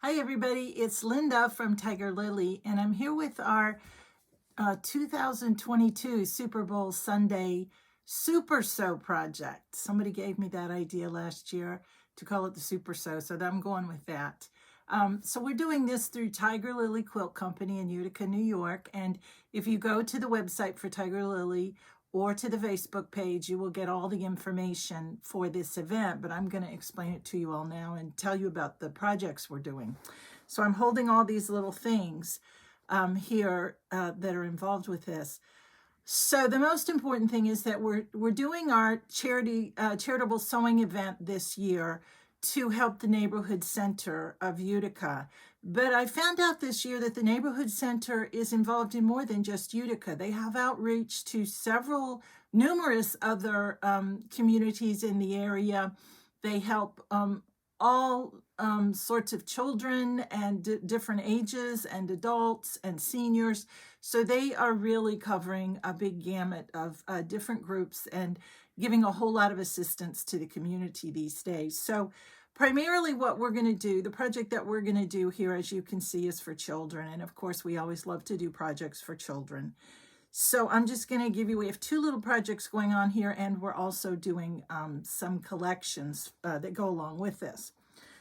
Hi everybody, it's Linda from Tiger Lily, and I'm here with our 2022 Super Bowl Sunday Super Sew project. Somebody gave me that idea last year to call it the Super Sew, so I'm going with that. So we're doing this through Tiger Lily Quilt Company in Utica, New York, and if you go to the website for Tiger Lily or to the Facebook page, you will get all the information for this event, but I'm going to explain it to you all now and tell you about the projects we're doing. So I'm holding all these little things here that are involved with this. So the most important thing is that we're doing our charitable sewing event this year to help the neighborhood center of Utica. But I found out this year that the neighborhood center is involved in more than just Utica. They have outreach to numerous other communities in the area. They help all sorts of children and different ages and adults and seniors. So they are really covering a big gamut of different groups and giving a whole lot of assistance to the community these days. So primarily what we're going to do, the project that we're going to do here, as you can see, is for children. And of course, we always love to do projects for children. So I'm just going to give you, we have two little projects going on here, and we're also doing some collections that go along with this.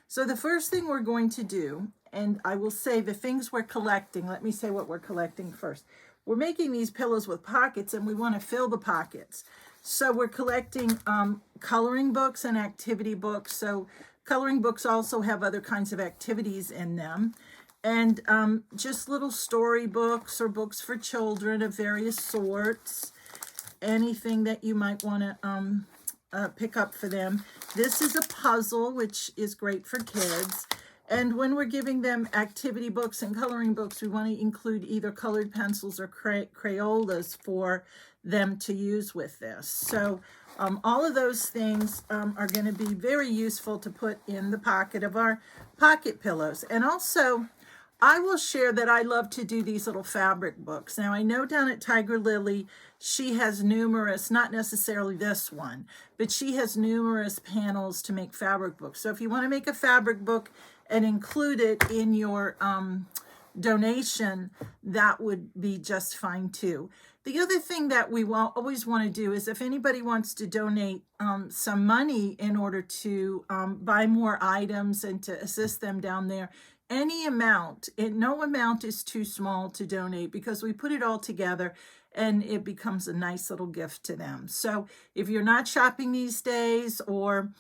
So the first thing we're going to do, and I will say the things we're collecting, let me say what we're collecting first. We're making these pillows with pockets, and we want to fill the pockets. So we're collecting coloring books and activity books. So coloring books also have other kinds of activities in them. And just little story books or books for children of various sorts. Anything that you might want to pick up for them. This is a puzzle, which is great for kids. And when we're giving them activity books and coloring books, we want to include either colored pencils or Crayolas for them to use with this. So all of those things are going to be very useful to put in the pocket of our pocket pillows. And also, I will share that I love to do these little fabric books. Now, I know down at Tiger Lily, she has numerous, not necessarily this one, but she has numerous panels to make fabric books. So if you want to make a fabric book and include it in your donation, that would be just fine too. The other thing that we always want to do is if anybody wants to donate some money in order to buy more items and to assist them down there, any amount, no amount is too small to donate because we put it all together and it becomes a nice little gift to them. So if you're not shopping these days or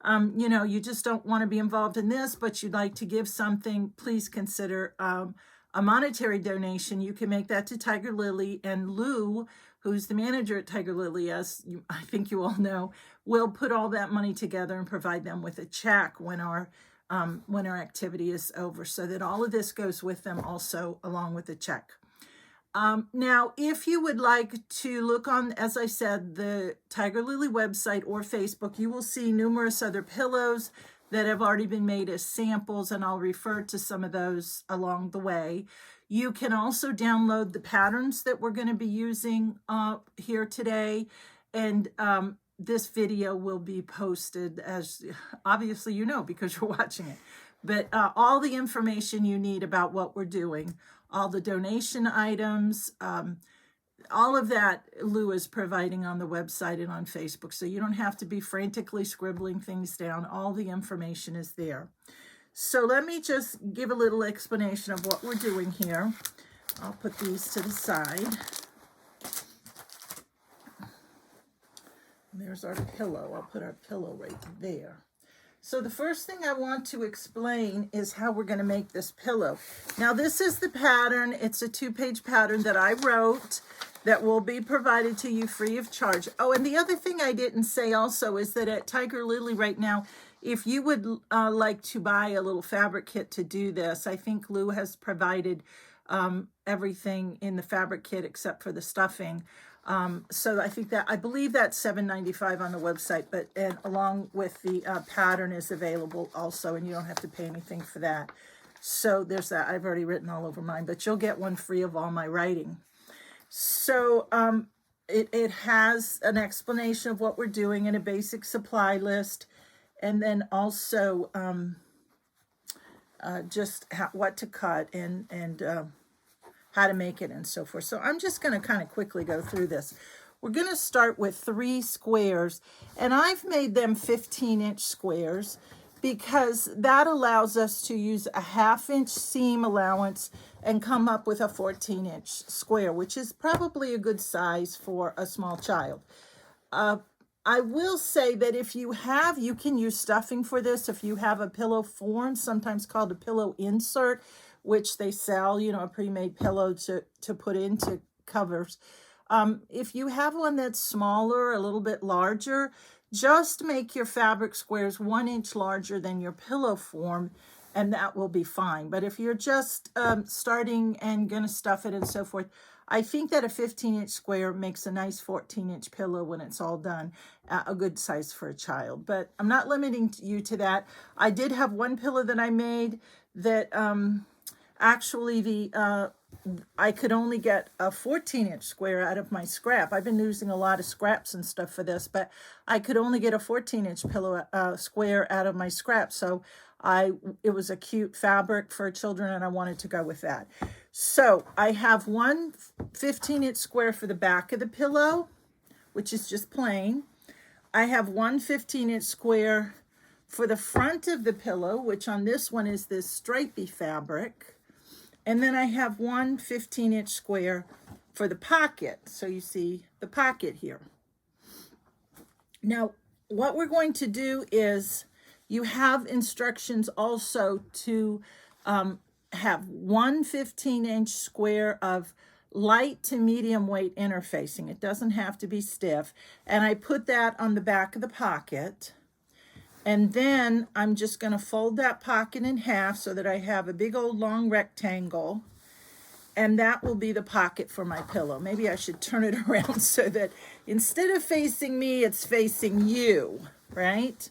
you just don't want to be involved in this, but you'd like to give something, please consider a monetary donation. You can make that to Tiger Lily, and Lou, who's the manager at Tiger Lily, as I think you all know, will put all that money together and provide them with a check when our activity is over, so that all of this goes with them also along with the check. Now, if you would like to look on, as I said, the Tiger Lily website or Facebook, you will see numerous other pillows that have already been made as samples, and I'll refer to some of those along the way. You can also download the patterns that we're going to be using here today, and this video will be posted, as obviously you know because you're watching it. But all the information you need about what we're doing, all the donation items, all of that Lou is providing on the website and on Facebook. So you don't have to be frantically scribbling things down. All the information is there. So let me just give a little explanation of what we're doing here. I'll put these to the side. There's our pillow. I'll put our pillow right there. So the first thing I want to explain is how we're going to make this pillow. Now, this is the pattern. It's a 2-page pattern that I wrote that will be provided to you free of charge. Oh, and the other thing I didn't say also is that at Tiger Lily right now, if you would like to buy a little fabric kit to do this, I think Lou has provided everything in the fabric kit except for the stuffing. So I believe that's $7.95 on the website, but along with the pattern is available also, and you don't have to pay anything for that. So there's that. I've already written all over mine, but you'll get one free of all my writing. So it has an explanation of what we're doing and a basic supply list, and then also just what to cut and how to make it and so forth. So I'm just going to kind of quickly go through this. We're going to start with 3 squares, and I've made them 15-inch squares because that allows us to use a 1/2-inch seam allowance and come up with a 14-inch square, which is probably a good size for a small child. I will say that if you can use stuffing for this. If you have a pillow form, sometimes called a pillow insert, which they sell, a pre-made pillow to put into covers. If you have one that's smaller, a little bit larger, just make your fabric squares 1 inch larger than your pillow form, and that will be fine. But if you're just starting and going to stuff it and so forth, I think that a 15-inch square makes a nice 14-inch pillow when it's all done, a good size for a child. But I'm not limiting you to that. I did have one pillow that I made that actually I could only get a 14-inch square out of my scrap. I've been using a lot of scraps and stuff for this, but I could only get a 14-inch pillow square out of my scrap. So it was a cute fabric for children, and I wanted to go with that. So I have one 15-inch square for the back of the pillow, which is just plain. I have one 15-inch square for the front of the pillow, which on this one is this stripy fabric. And then I have one 15-inch square for the pocket. So you see the pocket here. Now, what we're going to do is you have instructions also to have one 15-inch square of light to medium weight interfacing. It doesn't have to be stiff. And I put that on the back of the pocket. And then I'm just going to fold that pocket in half so that I have a big old long rectangle. And that will be the pocket for my pillow. Maybe I should turn it around so that instead of facing me, it's facing you, right?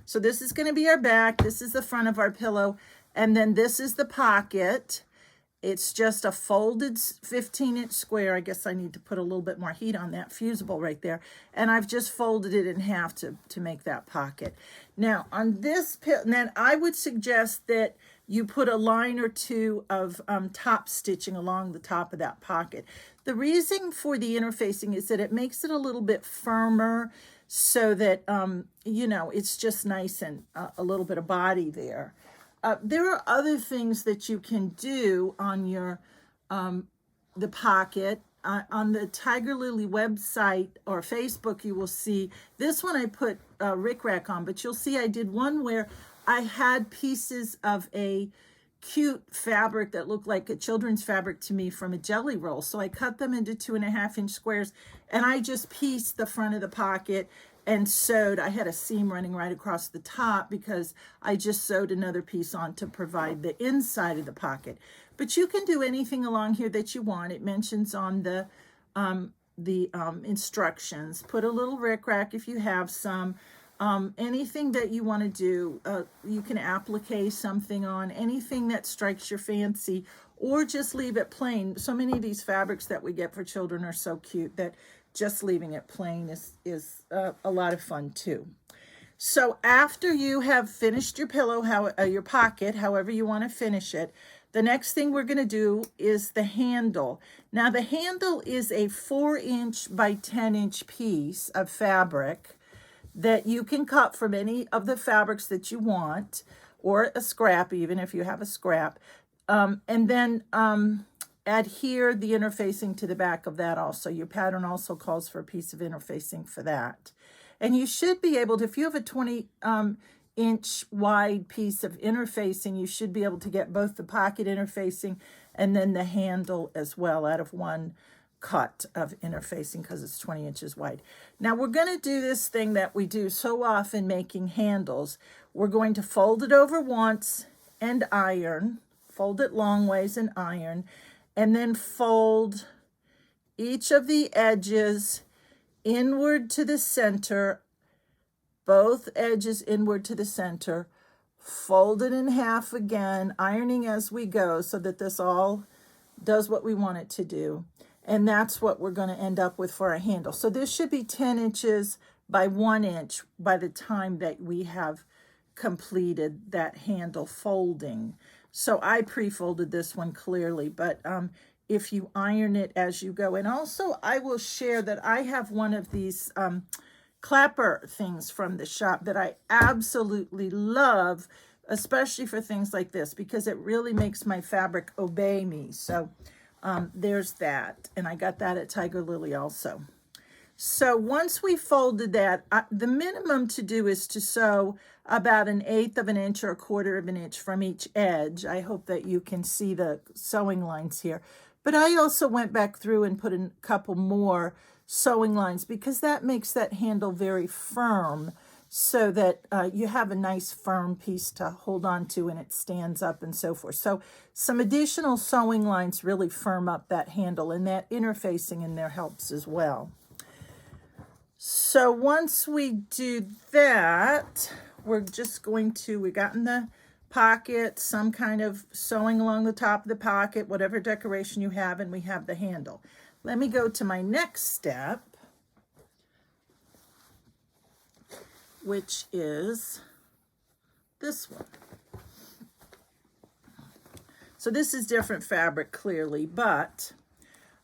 So this is going to be our back. This is the front of our pillow. And then this is the pocket. It's just a folded 15-inch square. I guess I need to put a little bit more heat on that fusible right there. And I've just folded it in half to make that pocket. Now, on this pillow, then I would suggest that you put a line or two of top stitching along the top of that pocket. The reason for the interfacing is that it makes it a little bit firmer so that, it's just nice and a little bit of body there. There are other things that you can do on your the pocket. On the Tiger Lily website or Facebook, you will see this one I put rickrack on, but you'll see I did one where I had pieces of a cute fabric that looked like a children's fabric to me from a jelly roll. So I cut them into 2.5-inch squares, and I just pieced the front of the pocket and sewed. I had a seam running right across the top because I just sewed another piece on to provide the inside of the pocket. But you can do anything along here that you want. It mentions on the instructions. Put a little rickrack if you have some. Anything that you want to do, you can applique something on, anything that strikes your fancy, or just leave it plain. So many of these fabrics that we get for children are so cute that just leaving it plain is a lot of fun too. So after you have finished your pillow, your pocket, however you want to finish it, the next thing we're going to do is the handle. Now the handle is a 4-inch by 10-inch piece of fabric that you can cut from any of the fabrics that you want, or a scrap even if you have a scrap, and then adhere the interfacing to the back of that also. Your pattern also calls for a piece of interfacing for that. And you should be able to, if you have a 20-inch wide piece of interfacing, you should be able to get both the pocket interfacing and then the handle as well out of one cut of interfacing because it's 20 inches wide. Now we're going to do this thing that we do so often making handles. We're going to fold it over once and iron, fold it long ways and iron, and then fold each of the edges inward to the center, both edges inward to the center, fold it in half again, ironing as we go so that this all does what we want it to do. And that's what we're going to end up with for our handle. So this should be 10 inches by 1 inch by the time that we have completed that handle folding. So I pre-folded this one clearly, but if you iron it as you go. And also I will share that I have one of these clapper things from the shop that I absolutely love, especially for things like this, because it really makes my fabric obey me. So there's that. And I got that at Tiger Lily also. So once we folded that, the minimum to do is to sew about 1/8 of an inch or 1/4 of an inch from each edge. I hope that you can see the sewing lines here. But I also went back through and put a couple more sewing lines because that makes that handle very firm, so that you have a nice firm piece to hold on to and it stands up and so forth. So some additional sewing lines really firm up that handle, and that interfacing in there helps as well. So once we do that, we're just going to, we got in the pocket, some kind of sewing along the top of the pocket, whatever decoration you have, and we have the handle. Let me go to my next step, which is this one. So this is different fabric clearly, but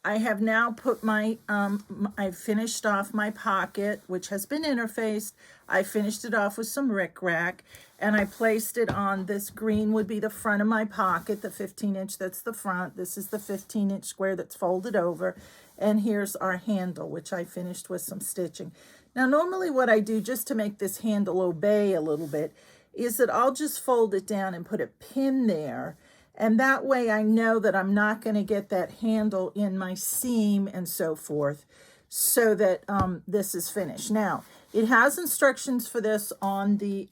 I have now put my, I finished off my pocket, which has been interfaced. I finished it off with some rickrack, and I placed it on this green would be the front of my pocket, the 15-inch, that's the front. This is the 15-inch square that's folded over. And here's our handle, which I finished with some stitching. Now, normally what I do just to make this handle obey a little bit is that I'll just fold it down and put a pin there. And that way I know that I'm not going to get that handle in my seam and so forth, so that this is finished. Now, it has instructions for this on the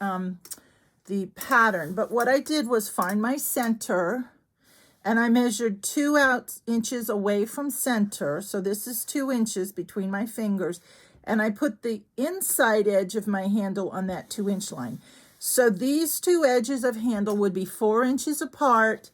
pattern, but what I did was find my center, and I measured 2 inches away from center. So this is 2 inches between my fingers, and I put the inside edge of my handle on that 2-inch line. So these 2 edges of handle would be 4 inches apart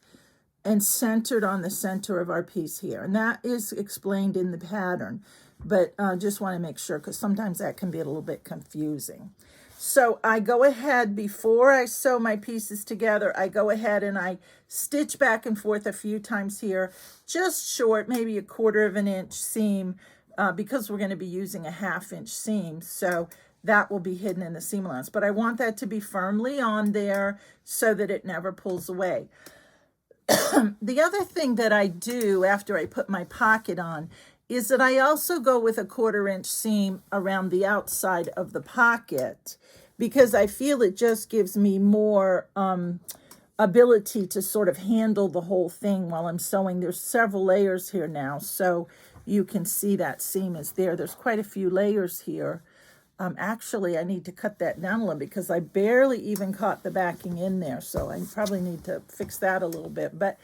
and centered on the center of our piece here. And that is explained in the pattern, but just want to make sure, because sometimes that can be a little bit confusing. So I go ahead, before I sew my pieces together, I go ahead and I stitch back and forth a few times here, just short, maybe 1/4 of an inch seam, because we're going to be using a 1/2 inch seam. So that will be hidden in the seam allowance. But I want that to be firmly on there so that it never pulls away. The other thing that I do after I put my pocket on is that I also go with a 1/4 inch seam around the outside of the pocket, because I feel it just gives me more ability to sort of handle the whole thing while I'm sewing. There's several layers here now, so you can see that seam is there. There's quite a few layers here. Actually, I need to cut that down a little because I barely even caught the backing in there. So I probably need to fix that a little bit. But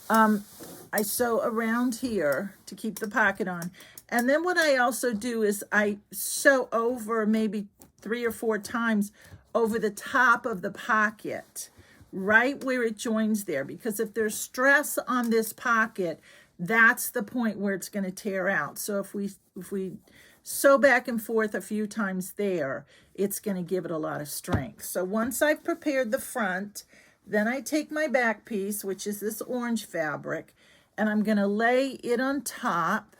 I sew around here to keep the pocket on. And then what I also do is I sew over maybe 3 or 4 times over the top of the pocket, right where it joins there. Because if there's stress on this pocket, that's the point where it's going to tear out. So if we sew back and forth a few times there, it's going to give it a lot of strength. So once I've prepared the front, then I take my back piece, which is this orange fabric, and I'm going to lay it on top.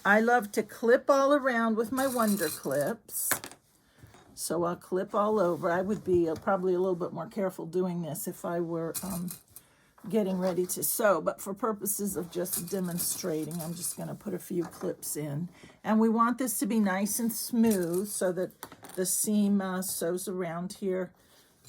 I love to clip all around with my Wonder Clips. So I'll clip all over. I would be probably a little bit more careful doing this if I were getting ready to sew, but for purposes of just demonstrating, I'm just going to put a few clips in. And we want this to be nice and smooth so that the seam sews around here.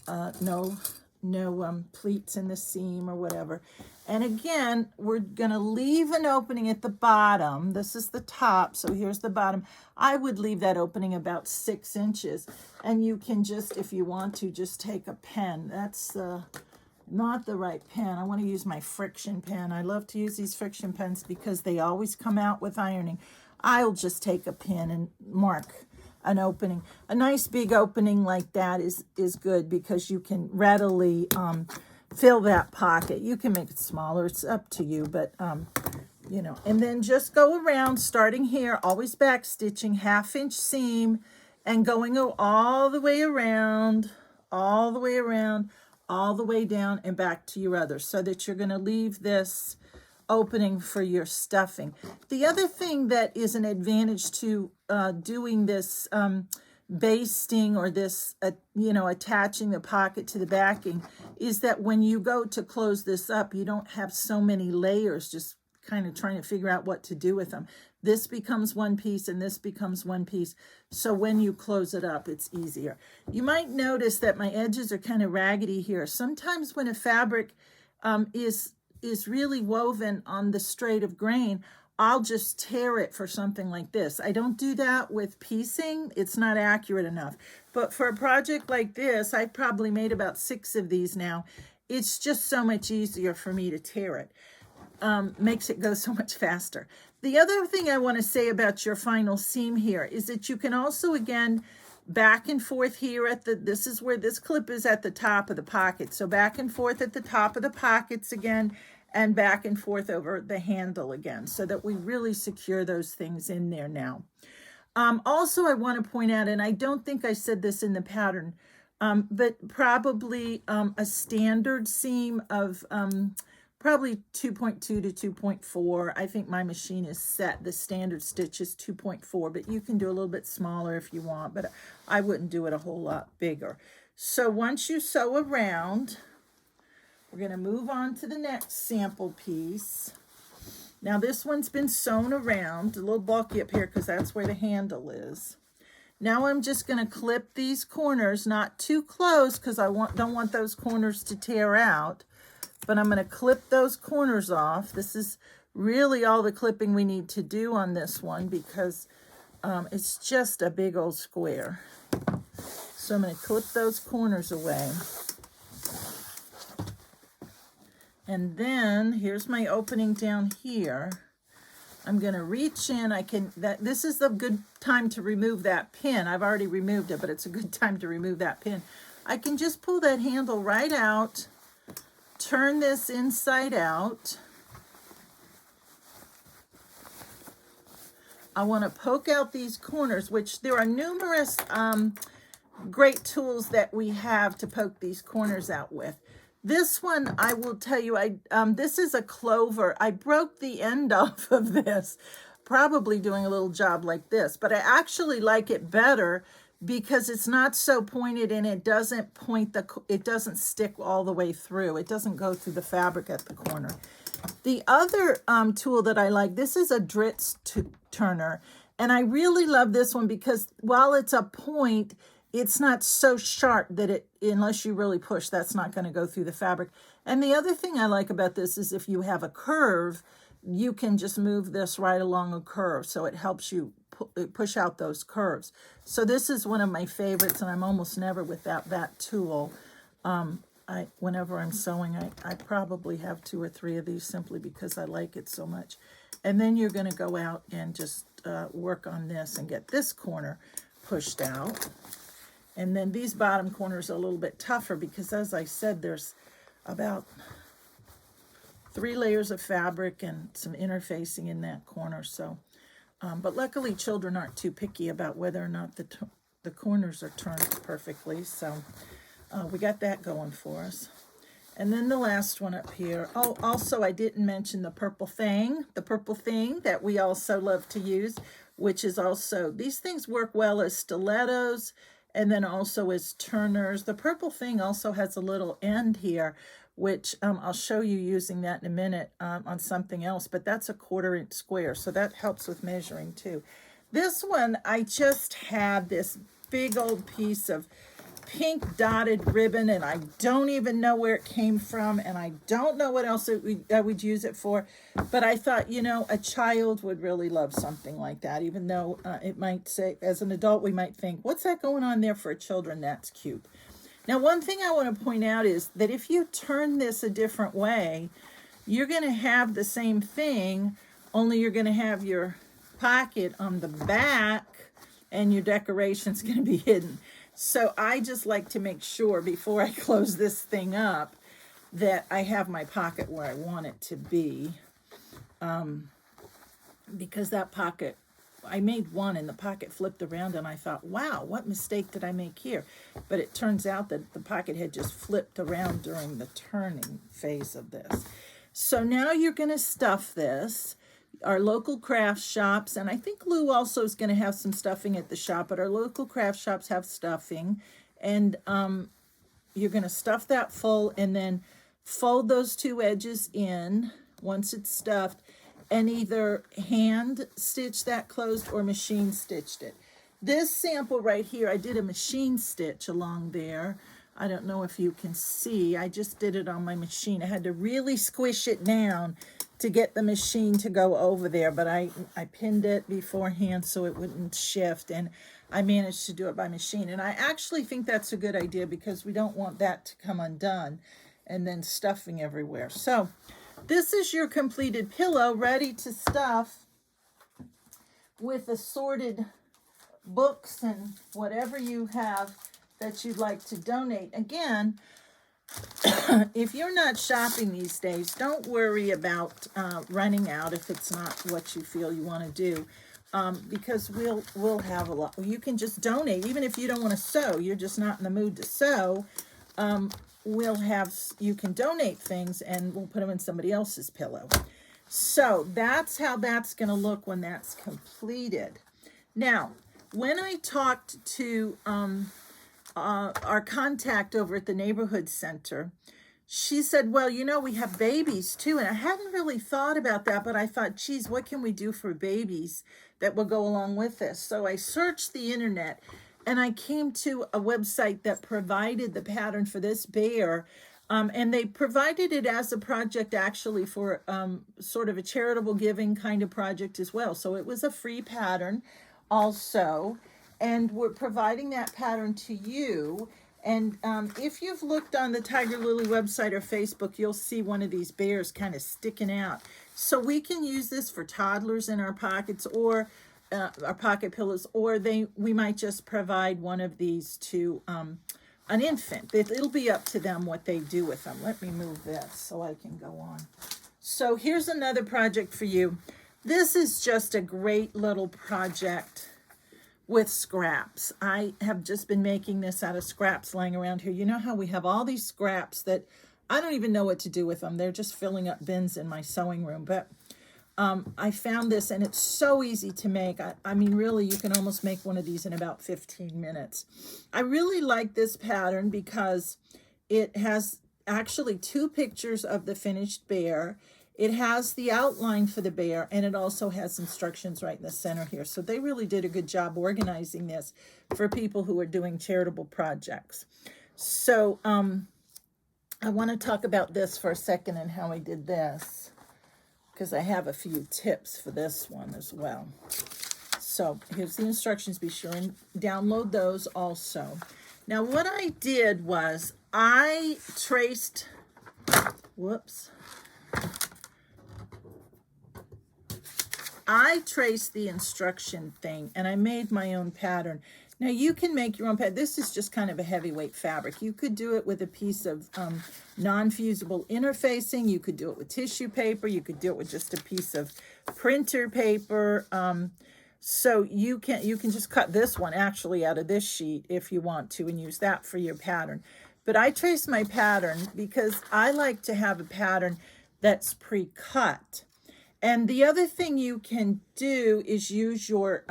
No pleats in the seam or whatever. And again, we're going to leave an opening at the bottom. This is the top, so here's the bottom. I would leave that opening about 6 inches. And you can just, if you want to, just take a pen. That's not the right pen. I want to use my friction pen. I love to use these friction pens because they always come out with ironing. I'll just take a pen and mark an opening. A nice big opening like that is good because you can readily fill that pocket. You can make it smaller. It's up to you, but you know. And then just go around, starting here, always back stitching, 1/2 inch seam, and going all the way around, all the way around, all the way down and back to your other, so that you're going to leave this opening for your stuffing. The other thing that is an advantage to doing this basting, or this, attaching the pocket to the backing, is that when you go to close this up, you don't have so many layers just kind of trying to figure out what to do with them. This becomes one piece and this becomes one piece. So when you close it up, it's easier. You might notice that my edges are kind of raggedy here. Sometimes when a fabric is really woven on the straight of grain, I'll just tear it for something like this. I don't do that with piecing. It's not accurate enough. But for a project like this, I've probably made about 6 of these now. It's just so much easier for me to tear it. Makes it go so much faster. The other thing I want to say about your final seam here is that you can also, again, back and forth here at this is where this clip is, at the top of the pocket. So back and forth at the top of the pockets again, and back and forth over the handle again, so that we really secure those things in there now. Also, I want to point out, and I don't think I said this in the pattern, but probably a standard seam of probably 2.2 to 2.4. I think my machine is set. The standard stitch is 2.4, but you can do a little bit smaller if you want, but I wouldn't do it a whole lot bigger. So once you sew around, we're going to move on to the next sample piece. Now this one's been sewn around, a little bulky up here because that's where the handle is. Now I'm just going to clip these corners, not too close because I don't want those corners to tear out, but I'm going to clip those corners off. This is really all the clipping we need to do on this one because it's just a big old square. So I'm going to clip those corners away. And then here's my opening down here. I'm going to reach in. This is a good time to remove that pin. I've already removed it, but it's a good time to remove that pin. I can just pull that handle right out, turn this inside out. I want to poke out these corners, which there are numerous great tools that we have to poke these corners out with. This one, I will tell you, this is a clover. I broke the end off of this, probably doing a little job like this, but I actually like it better because it's not so pointed and it doesn't it doesn't stick all the way through. It doesn't go through the fabric at the corner. The other tool that I like, this is a Dritz turner, and I really love this one because while it's a point, it's not so sharp that unless you really push, that's not going to go through the fabric. And the other thing I like about this is if you have a curve, you can just move this right along a curve. So it helps you push out those curves. So this is one of my favorites, and I'm almost never without that tool. Whenever I'm sewing, I probably have 2 or 3 of these simply because I like it so much. And then you're going to go out and just work on this and get this corner pushed out. And then these bottom corners are a little bit tougher because, as I said, there's about 3 layers of fabric and some interfacing in that corner. So, but luckily children aren't too picky about whether or not the corners are turned perfectly. So we got that going for us. And then the last one up here. Oh, also I didn't mention the purple thing that we also love to use, which is also, these things work well as stilettos and then also as turners. The purple thing also has a little end here, which I'll show you using that in a minute on something else, but that's a 1/4 inch square, so that helps with measuring too. This one, I just had this big old piece of pink dotted ribbon, and I don't even know where it came from, and I don't know what else I would use it for, but I thought, a child would really love something like that, even though it might say, as an adult, we might think, what's that going on there for children? That's cute. Now, one thing I want to point out is that if you turn this a different way, you're going to have the same thing, only you're going to have your pocket on the back, and your decoration's going to be hidden. So I just like to make sure before I close this thing up that I have my pocket where I want it to be, because that pocket I made one and the pocket flipped around and I thought, wow, what mistake did I make here? But it turns out that the pocket had just flipped around during the turning phase of this. So now you're going to stuff this. Our local craft shops, and I think Lou also is going to have some stuffing at the shop, but our local craft shops have stuffing. And you're going to stuff that full and then fold those two edges in once it's stuffed, and either hand stitch that closed or machine stitched it. This sample right here, I did a machine stitch along there. I don't know if you can see. I just did it on my machine. I had to really squish it down to get the machine to go over there, but I pinned it beforehand so it wouldn't shift, and I managed to do it by machine. And I actually think that's a good idea because we don't want that to come undone and then stuffing everywhere. So this is your completed pillow ready to stuff with assorted books and whatever you have that you'd like to donate. Again, if you're not shopping these days, don't worry about running out if it's not what you feel you want to do, because we'll have a lot. You can just donate, even if you don't want to sew. You're just not in the mood to sew. You can donate things and we'll put them in somebody else's pillow. So that's how that's going to look when that's completed. Now, when I talked to our contact over at the neighborhood center, she said, well, you know, we have babies too. And I hadn't really thought about that, but I thought, geez, what can we do for babies that will go along with this? So I searched the internet and I came to a website that provided the pattern for this bear. And they provided it as a project actually for sort of a charitable giving kind of project as well. So it was a free pattern also. And we're providing that pattern to you. And if you've looked on the Tiger Lily website or Facebook, you'll see one of these bears kind of sticking out. So we can use this for toddlers in our pockets or our pocket pillows, or we might just provide one of these to an infant. It'll be up to them what they do with them. Let me move this so I can go on. So here's another project for you. This is just a great little project with scraps. I have just been making this out of scraps lying around here. You know how we have all these scraps that I don't even know what to do with them. They're just filling up bins in my sewing room. But I found this and it's so easy to make. I mean, really, you can almost make one of these in about 15 minutes. I really like this pattern because it has actually 2 pictures of the finished bear. It has the outline for the bear, and it also has instructions right in the center here. So they really did a good job organizing this for people who are doing charitable projects. So I want to talk about this for a second and how I did this, because I have a few tips for this one as well. So here's the instructions. Be sure and download those also. Now what I did was I traced, I traced the instruction thing and I made my own pattern. Now you can make your own pattern. This is just kind of a heavyweight fabric. You could do it with a piece of non-fusible interfacing. You could do it with tissue paper. You could do it with just a piece of printer paper. So you can just cut this one actually out of this sheet if you want to and use that for your pattern. But I traced my pattern because I like to have a pattern that's pre-cut. And the other thing you can do is use your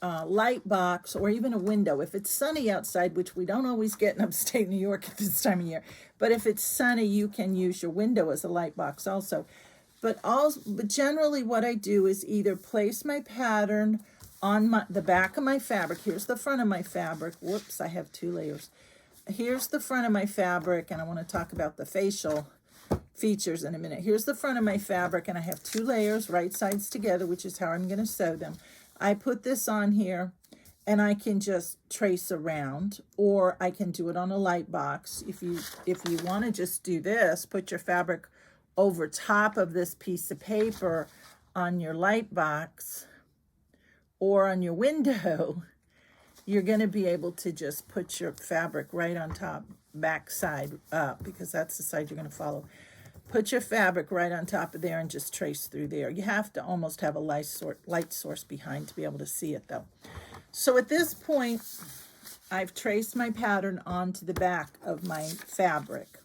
light box or even a window. If it's sunny outside, which we don't always get in upstate New York at this time of year, but if it's sunny, you can use your window as a light box also. But generally what I do is either place my pattern on the back of my fabric. Here's the front of my fabric. Whoops, I have 2 layers. Here's the front of my fabric, and I want to talk about the facial features in a minute. Here's the front of my fabric, and I have 2 layers, right sides together, which is how I'm going to sew them. I put this on here, and I can just trace around, or I can do it on a light box. If you want to just do this, put your fabric over top of this piece of paper on your light box or on your window, you're going to be able to just put your fabric right on top, back side up, because that's the side you're going to follow. put your fabric right on top of there and just trace through there. You have to almost have a light source behind to be able to see it though. So at this point, I've traced my pattern onto the back of my fabric.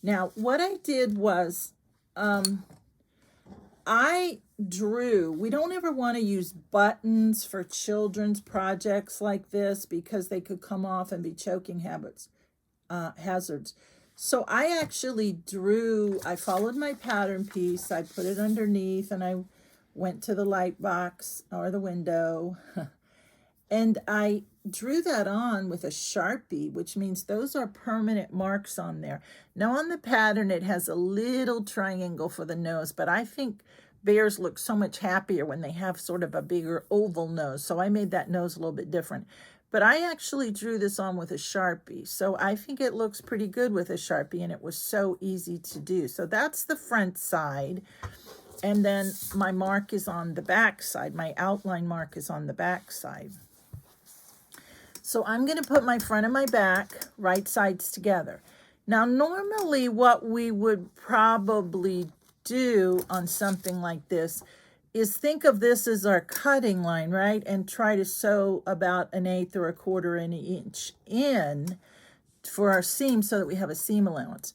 Now, what I did was, I drew, we don't ever want to use buttons for children's projects like this because they could come off and be choking hazards. So I actually drew, I followed my pattern piece, I put it underneath, and I went to the light box or the window, and I drew that on with a Sharpie, which means those are permanent marks on there. Now on the pattern, it has a little triangle for the nose, but I think bears look so much happier when they have sort of a bigger oval nose. So I made that nose a little bit different. But I actually drew this on with a Sharpie. So I think it looks pretty good with a Sharpie, and it was so easy to do. So that's the front side. And then my mark is on the back side. My outline mark is on the back side. So I'm going to put my front and my back right sides together. Now, normally what we would probably do on something like this is think of this as our cutting line, right? And try to sew about 1/8 or 1/4 inch in for our seam so that we have a seam allowance.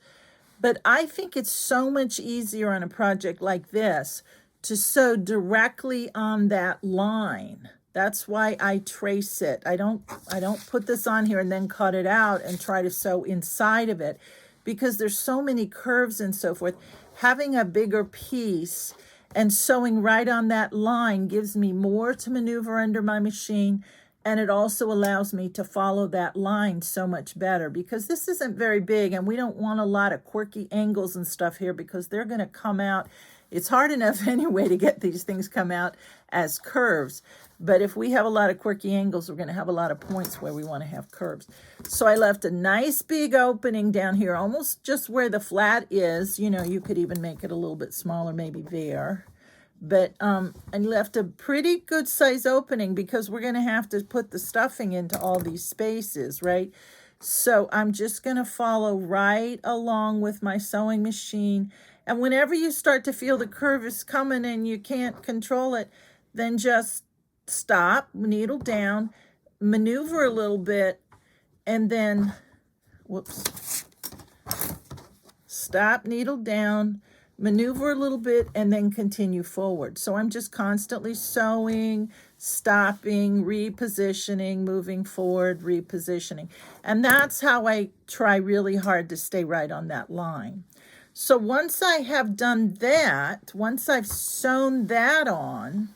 But I think it's so much easier on a project like this to sew directly on that line. That's why I trace it. I don't put this on here and then cut it out and try to sew inside of it because there's so many curves and so forth. Having a bigger piece and sewing right on that line gives me more to maneuver under my machine, and it also allows me to follow that line so much better because this isn't very big and we don't want a lot of quirky angles and stuff here because they're going to come out. It's hard enough anyway to get these things come out as curves. But if we have a lot of quirky angles, we're going to have a lot of points where we want to have curves. So I left a nice big opening down here, almost just where the flat is. You know, you could even make it a little bit smaller, maybe there. But I left a pretty good size opening because we're going to have to put the stuffing into all these spaces, right? So I'm just going to follow right along with my sewing machine. And whenever you start to feel the curve is coming and you can't control it, then just stop, needle down, maneuver a little bit, and then, stop, needle down, maneuver a little bit, and then continue forward. So I'm just constantly sewing, stopping, repositioning, moving forward, repositioning. And that's how I try really hard to stay right on that line. So once I have done that, once I've sewn that on,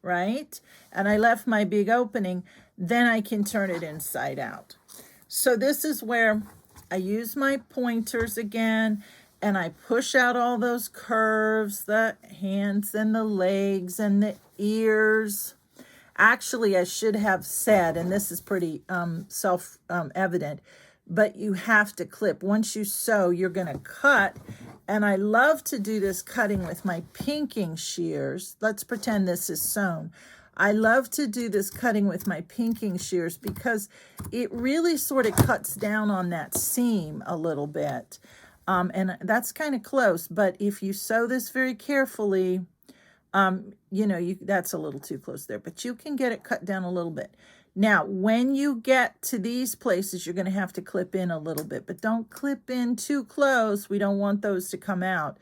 right, and I left my big opening, then I can turn it inside out. So this is where I use my pointers again, and I push out all those curves, the hands and the legs and the ears. Actually, I should have said, and this is pretty self-evident, but you have to clip. Once you sew, you're going to cut. And I love to do this cutting with my pinking shears. Let's pretend this is sewn. I love to do this cutting with my pinking shears because it really sort of cuts down on that seam a little bit. And that's kind of close, but if you sew this very carefully, you know, that's a little too close there, but you can get it cut down a little bit. Now, when you get to these places, you're going to have to clip in a little bit, but don't clip in too close. We don't want those to come out,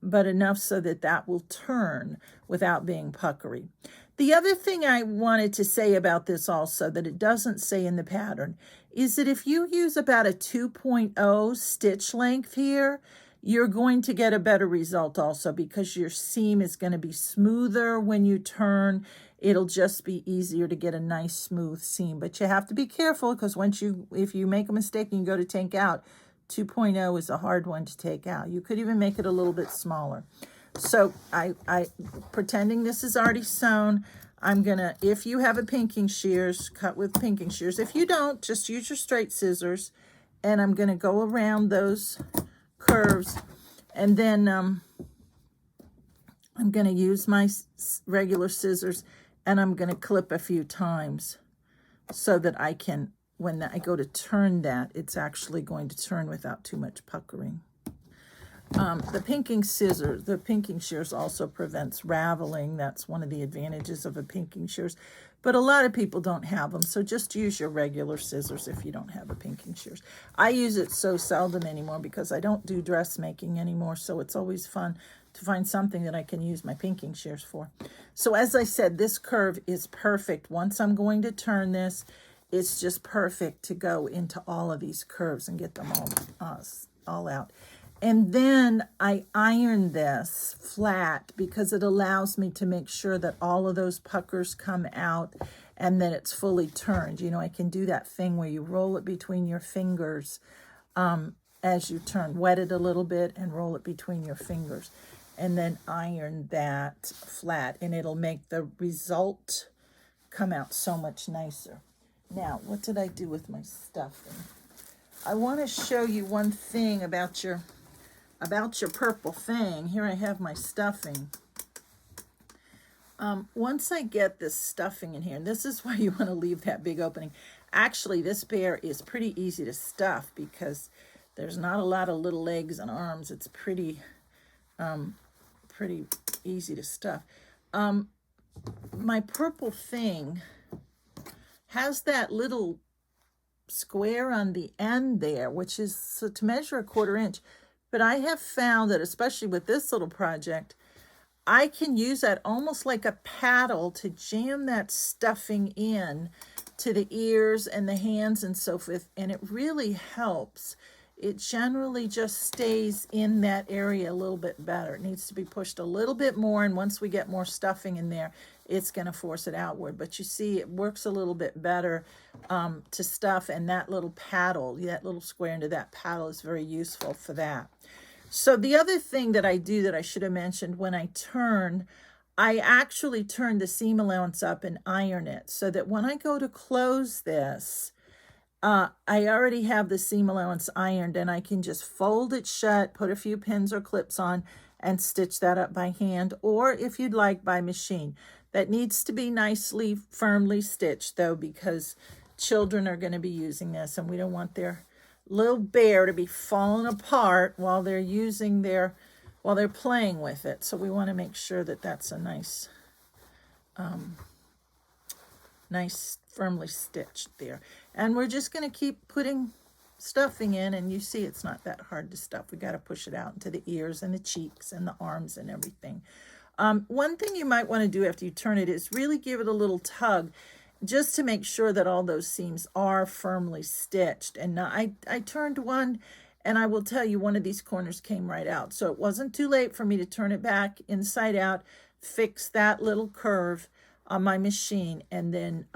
but enough so that that will turn without being puckery. The other thing I wanted to say about this also that it doesn't say in the pattern is that if you use about a 2.0 stitch length here, you're going to get a better result also because your seam is going to be smoother when you turn. It'll just be easier to get a nice smooth seam. But you have to be careful because if you make a mistake and you go to take out, 2.0 is a hard one to take out. You could even make it a little bit smaller. So I pretending this is already sewn, I'm gonna, if you have a pinking shears, cut with pinking shears. If you don't, just use your straight scissors, and I'm gonna go around those curves, and then I'm gonna use my regular scissors, and I'm gonna clip a few times so that I can, when I go to turn that, it's actually going to turn without too much puckering. The pinking scissors, the pinking shears also prevents raveling. That's one of the advantages of a pinking shears. But a lot of people don't have them, so just use your regular scissors if you don't have a pinking shears. I use it so seldom anymore because I don't do dressmaking anymore, so it's always fun to find something that I can use my pinking shears for. So as I said, this curve is perfect. Once I'm going to turn this, it's just perfect to go into all of these curves and get them all out. And then I iron this flat because it allows me to make sure that all of those puckers come out and that it's fully turned. You know, I can do that thing where you roll it between your fingers as you turn. Wet it a little bit and roll it between your fingers. And then iron that flat, and it'll make the result come out so much nicer. Now, what did I do with my stuffing? I want to show you one thing about your purple thing. Here I have my stuffing. Once I get this stuffing in here, and this is why you want to leave that big opening. Actually, this bear is pretty easy to stuff because there's not a lot of little legs and arms. It's pretty easy to stuff. My purple thing has that little square on the end there, which is so to measure 1/4 inch. But I have found that, especially with this little project, I can use that almost like a paddle to jam that stuffing in to the ears and the hands and so forth, and it really helps. It generally just stays in that area a little bit better. It needs to be pushed a little bit more, and once we get more stuffing in there, it's going to force it outward. But you see, it works a little bit better to stuff, and that little paddle, that little square into that paddle is very useful for that. So the other thing that I do that I should have mentioned, when I turn, I actually turn the seam allowance up and iron it so that when I go to close this, I already have the seam allowance ironed, and I can just fold it shut, put a few pins or clips on, and stitch that up by hand, or if you'd like, by machine. That needs to be nicely, firmly stitched, though, because children are going to be using this, and we don't want their little bear to be falling apart while they're playing with it. So we want to make sure that that's a nice firmly stitched there. And we're just going to keep putting stuffing in, and you see it's not that hard to stuff. We got to push it out into the ears and the cheeks and the arms and everything. One thing you might want to do after you turn it is really give it a little tug, just to make sure that all those seams are firmly stitched. And now I turned one, and I will tell you, one of these corners came right out. So it wasn't too late for me to turn it back inside out, fix that little curve on my machine, and then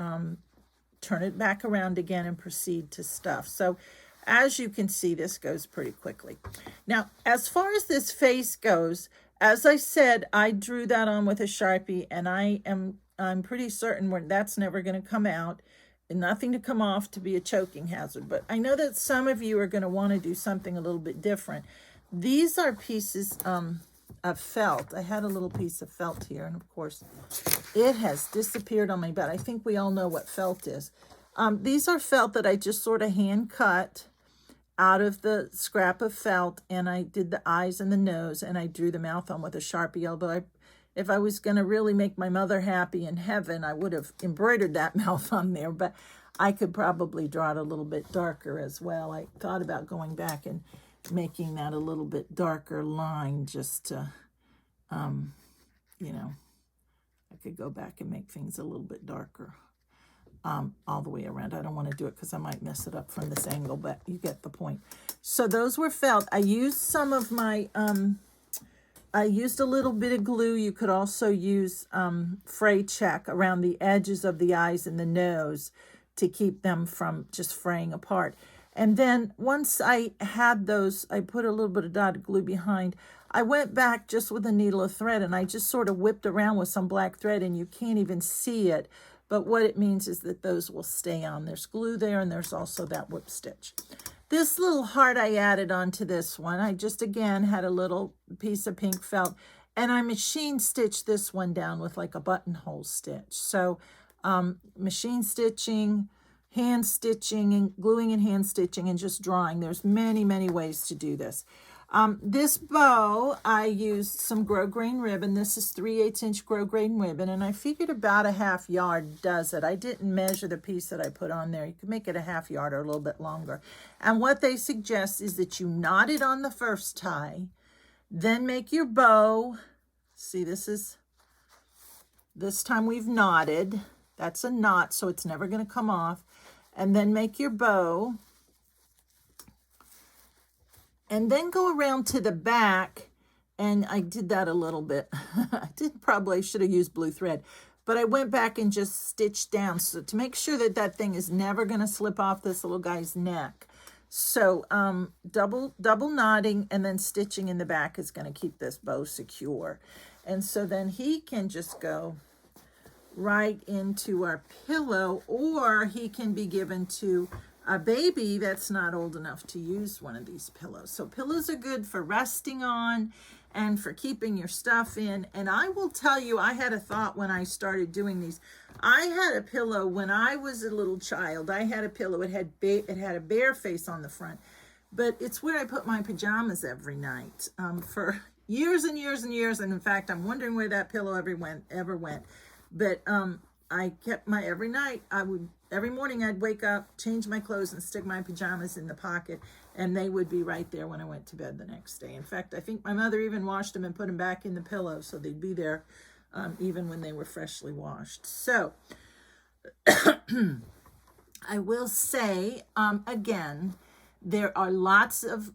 turn it back around again and proceed to stuff. So as you can see, this goes pretty quickly. Now, as far as this face goes, as I said, I drew that on with a Sharpie, and I'm pretty certain that's never going to come out, and nothing to come off to be a choking hazard. But I know that some of you are going to want to do something a little bit different. These are pieces of felt. I had a little piece of felt here, and of course, it has disappeared on my bed. I think we all know what felt is. These are felt that I just sort of hand cut out of the scrap of felt, and I did the eyes and the nose, and I drew the mouth on with a Sharpie, although if I was going to really make my mother happy in heaven, I would have embroidered that mouth on there, but I could probably draw it a little bit darker as well. I thought about going back and making that a little bit darker line just to, you know, I could go back and make things a little bit darker all the way around. I don't want to do it because I might mess it up from this angle, but you get the point. So those were felt. I used some of my, I used a little bit of glue. You could also use fray check around the edges of the eyes and the nose to keep them from just fraying apart. And then once I had those, I put a little bit of dotted glue behind. I went back just with a needle of thread, and I just sort of whipped around with some black thread, and you can't even see it. But what it means is that those will stay on. There's glue there, and there's also that whip stitch. This little heart I added onto this one. I just, again, had a little piece of pink felt, and I machine stitched this one down with like a buttonhole stitch. So machine stitching, hand stitching, and gluing and hand stitching, and just drawing. There's many, many ways to do this. This bow, I used some grosgrain ribbon. This is 3/8" grosgrain ribbon, and I figured about a 1/2 yard does it. I didn't measure the piece that I put on there. You can make it a 1/2 yard or a little bit longer. And what they suggest is that you knot it on the first tie, then make your bow. See, this time we've knotted. That's a knot, so it's never going to come off. And then make your bow. And then go around to the back, and I did that a little bit. I should have used blue thread, but I went back and just stitched down so to make sure that that thing is never going to slip off this little guy's neck. So double knotting and then stitching in the back is going to keep this bow secure. And so then he can just go right into our pillow, or he can be given to a baby that's not old enough to use one of these pillows. So pillows are good for resting on and for keeping your stuff in. And I will tell you, I had a thought when I started doing these. I had a pillow when I was a little child. I had a pillow. It had a bear face on the front, but it's where I put my pajamas every night for years and years and years. And in fact, I'm wondering where that pillow ever went. But I kept every morning I'd wake up, change my clothes, and stick my pajamas in the pocket, and they would be right there when I went to bed the next day. In fact, I think my mother even washed them and put them back in the pillow, so they'd be there even when they were freshly washed. So I will say, again, there are lots of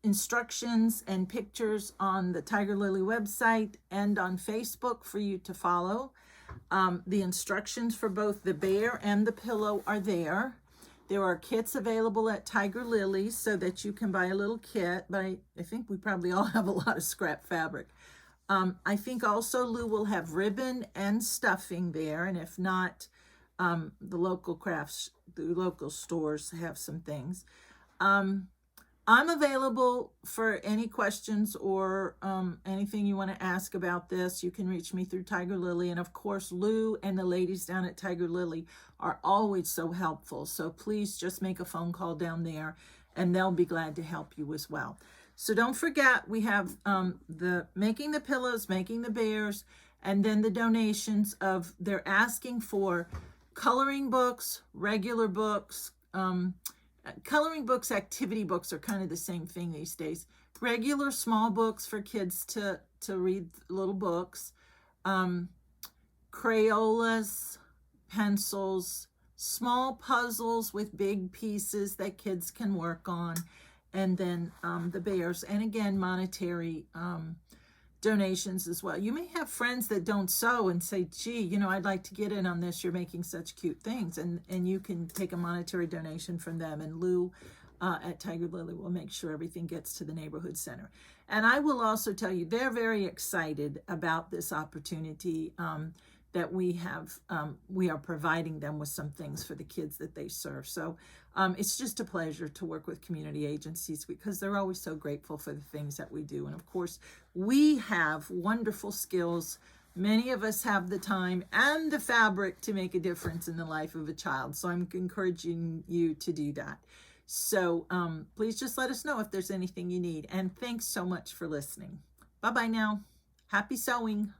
instructions and pictures on the Tiger Lily website and on Facebook for you to follow. The instructions for both the bear and the pillow are there. There are kits available at Tiger Lily so that you can buy a little kit, but I think we probably all have a lot of scrap fabric. I think also Lou will have ribbon and stuffing there, and if not, the local stores have some things. I'm available for any questions or anything you want to ask about this. You can reach me through Tiger Lily. And of course, Lou and the ladies down at Tiger Lily are always so helpful. So please just make a phone call down there and they'll be glad to help you as well. So don't forget, we have the making the pillows, making the bears, and then the donations they're asking for coloring books, regular books, coloring books, activity books are kind of the same thing these days. Regular small books for kids to read little books, Crayolas, pencils, small puzzles with big pieces that kids can work on, and then the bears, and again, monetary donations as well. You may have friends that don't sew and say, gee, I'd like to get in on this. You're making such cute things. And you can take a monetary donation from them. And Lou at Tiger Lily will make sure everything gets to the neighborhood center. And I will also tell you, they're very excited about this opportunity that we have. We are providing them with some things for the kids that they serve. So it's just a pleasure to work with community agencies because they're always so grateful for the things that we do. And of course, we have wonderful skills. Many of us have the time and the fabric to make a difference in the life of a child. So I'm encouraging you to do that. So please just let us know if there's anything you need. And thanks so much for listening. Bye-bye now. Happy sewing.